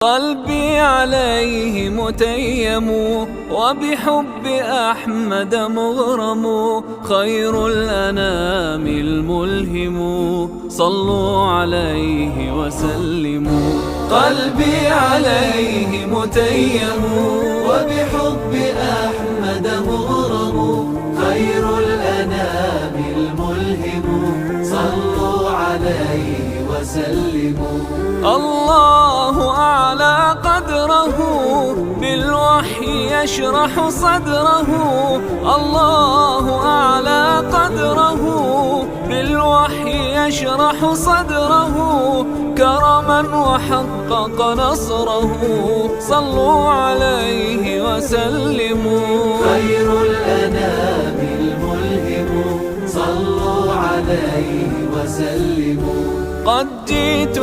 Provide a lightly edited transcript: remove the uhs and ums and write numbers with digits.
قلبي عليه متيم وبحب أحمد مغرم، خير الأنام الملهم، صلوا عليه وسلموا. قلبي عليه متيم وبحب أحمد مغرم، خير الأنام الملهم، صلوا عليه وسلموا. الله أعلى قدره بالوحي يشرح صدره، الله أعلى قدره بالوحي يشرح صدره، كرما وحقق نصره، صلوا عليه وسلموا. خير الأنام الملهم، صلوا عليه وسلموا. قد جئت